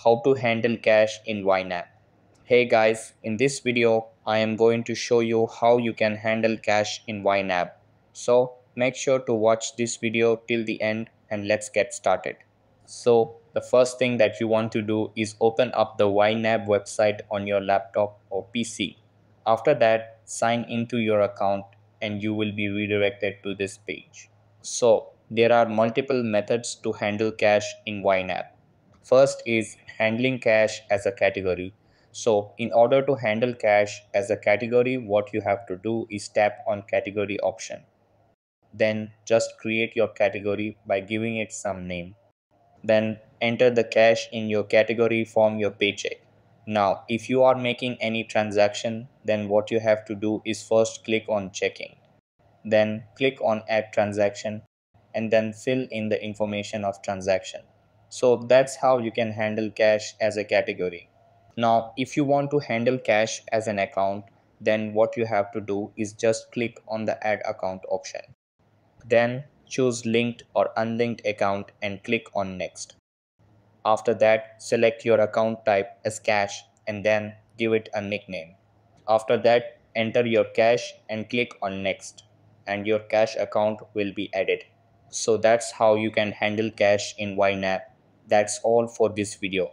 How to handle cache in Ynab. Hey guys, in this video I am going to show you how you can handle cache in Ynab. So make sure to watch this video till the end and let's get started. So the first thing that you want to do is open up the Ynab website on your laptop or PC. After that, sign into your account and you will be redirected to this page. So there are multiple methods to handle cache in Ynab. First is handling cache as a category. So in order to handle cache as a category, what you have to do is tap on category option. Then just create your category by giving it some name. Then enter the cache in your category from your paycheck. Now, if you are making any transaction, then what you have to do is first click on checking. Then click on add transaction and then fill in the information of transaction. So that's how you can handle cache as a category. Now, if you want to handle cache as an account, then what you have to do is just click on the add account option. Then choose linked or unlinked account and click on next. After that, select your account type as cache and then give it a nickname. After that, enter your cache and click on next and your cache account will be added. So that's how you can handle cache in Ynab. That's all for this video.